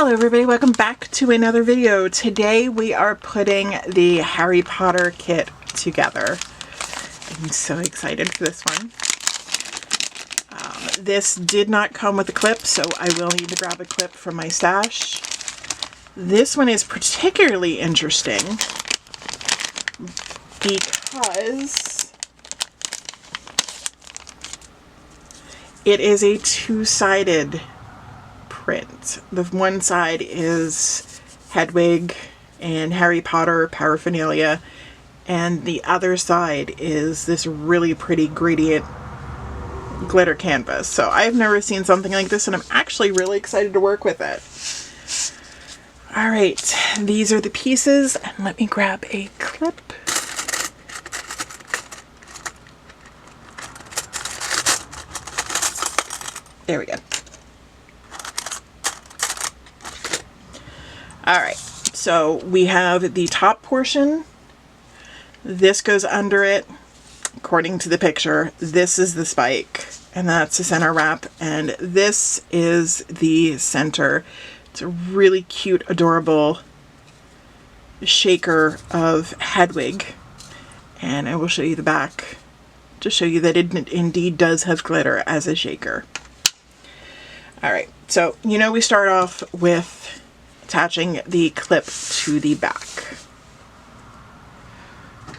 Hello everybody, welcome back to another video. Today we are putting the Harry Potter kit together. I'm so excited for this one. This did not come with a clip, so I will need to grab a clip from my stash. This one is particularly interesting because it is a two-sided print. The one side is Hedwig and Harry Potter paraphernalia, and the other side is this really pretty gradient glitter canvas. So I've never seen something like this, and I'm actually really excited to work with it. Alright, these are the pieces, and let me grab a clip. There we go. Alright, so we have the top portion. This goes under it. According to the picture, this is the spike, and that's the center wrap, and this is the center. It's a really cute, adorable shaker of Hedwig, and I will show you the back to show you that it indeed does have glitter as a shaker. Alright, so we start off with attaching the clip to the back.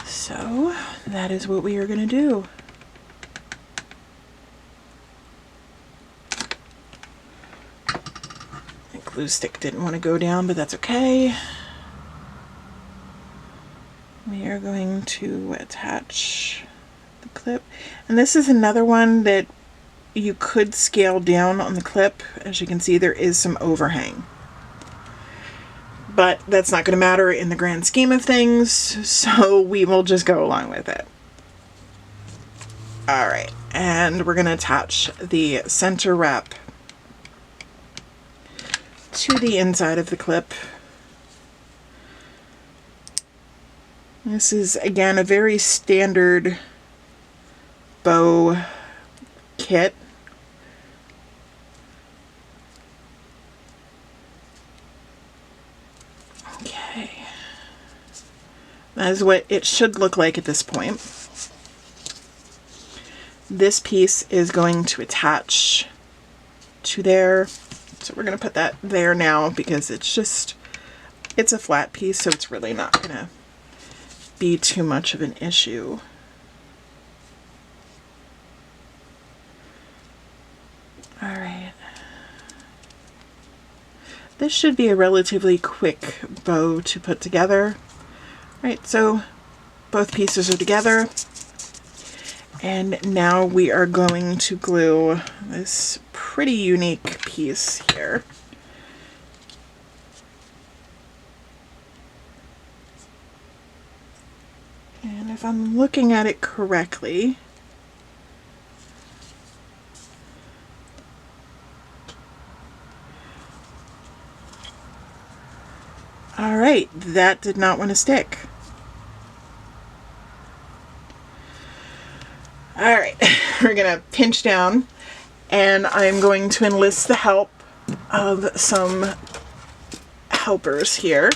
So that is what we are going to do. The glue stick didn't want to go down, but that's okay. We are going to attach the clip. And this is another one that you could scale down on the clip. As you can see, there is some overhang. But that's not going to matter in the grand scheme of things, so we will just go along with it. Alright, and we're going to attach the center wrap to the inside of the clip. This is, again, a very standard bow kit. Okay, that is what it should look like at this point. This piece is going to attach to there, so we're going to put that there now because it's a flat piece, so it's really not going to be too much of an issue. Alright. This should be a relatively quick bow to put together. Right, so both pieces are together. And now we are going to glue this pretty unique piece here. And if I'm looking at it correctly, alright, that did not want to stick. Alright, we're going to pinch down, and I'm going to enlist the help of some helpers here,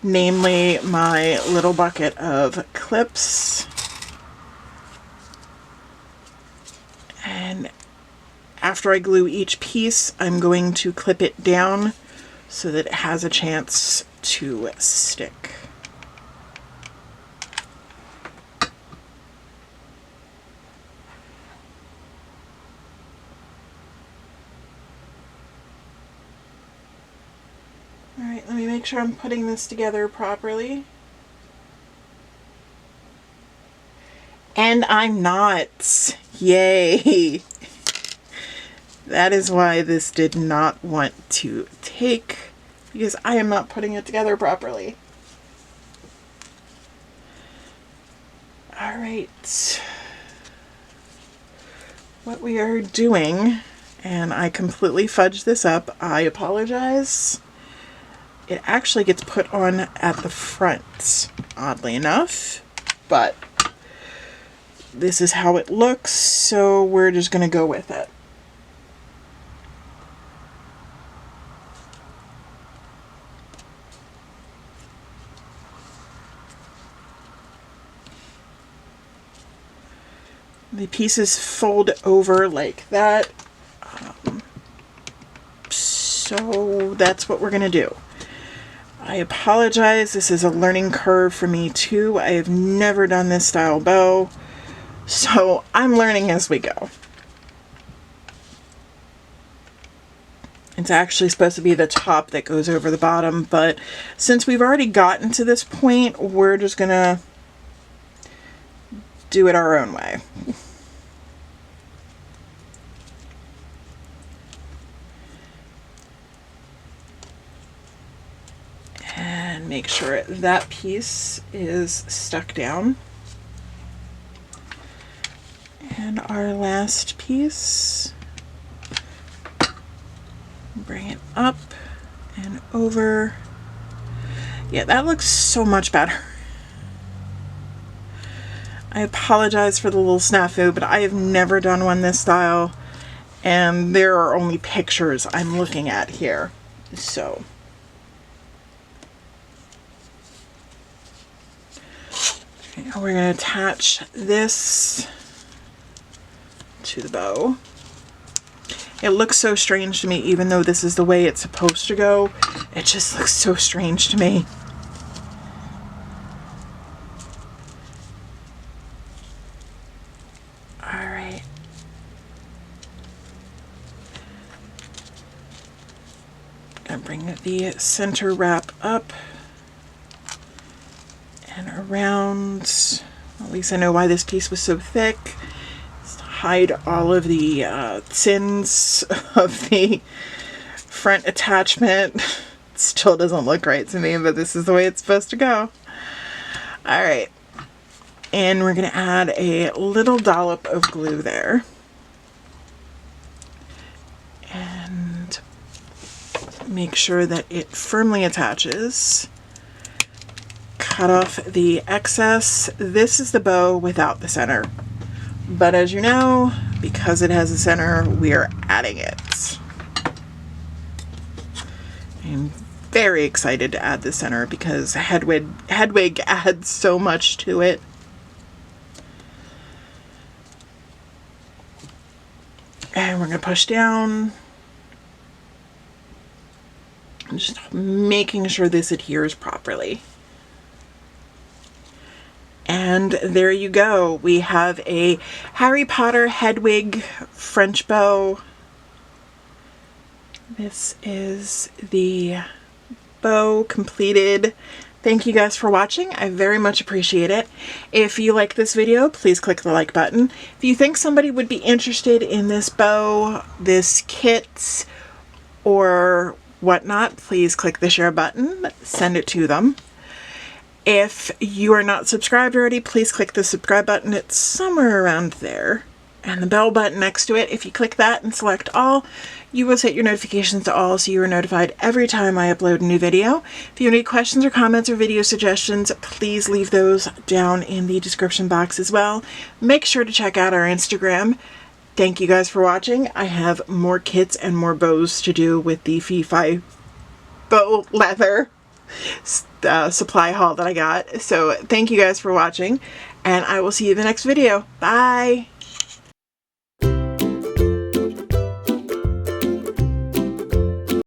namely my little bucket of clips. And after I glue each piece, I'm going to clip it down so that it has a chance to stick. Alright, let me make sure I'm putting this together properly. And I'm not! Yay! That is why this did not want to take, because I am not putting it together properly. Alright. What we are doing, and I completely fudged this up, I apologize. It actually gets put on at the front, oddly enough, but this is how it looks, so we're just going to go with it. The pieces fold over like that. So that's what we're going to do. I apologize. This is a learning curve for me too. I have never done this style bow. So I'm learning as we go. It's actually supposed to be the top that goes over the bottom, but since we've already gotten to this point, we're just gonna do it our own way. And make sure that piece is stuck down. And our last piece, bring it up and over. Yeah, that looks so much better. I apologize for the little snafu, but I have never done one this style, and there are only pictures I'm looking at here. So now we're going to attach this to the bow. It looks so strange to me, even though this is the way it's supposed to go. It just looks so strange to me. All right. Gonna bring the center wrap up and around. At least I know why this piece was so thick. Hide all of the sins of the front attachment. It still doesn't look right to me, but this is the way it's supposed to go. All right, and we're going to add a little dollop of glue there. And make sure that it firmly attaches. Cut off the excess. This is the bow without the center. But as you know, because it has a center, we are adding it. I'm very excited to add the center because Hedwig adds so much to it. And we're going to push down. I'm just making sure this adheres properly. And there you go. We have a Harry Potter Hedwig French bow. This is the bow completed. Thank you guys for watching. I very much appreciate it. If you like this video, please click the like button. If you think somebody would be interested in this bow, this kit, or whatnot, please click the share button. Send it to them. If you are not subscribed already, please click the subscribe button. It's somewhere around there. And the bell button next to it. If you click that and select all, you will set your notifications to all so you are notified every time I upload a new video. If you have any questions or comments or video suggestions, please leave those down in the description box as well. Make sure to check out our Instagram. Thank you guys for watching. I have more kits and more bows to do with the Fee-Fi bow leather supply haul that I got. So thank you guys for watching, and I will see you in the next video. Bye!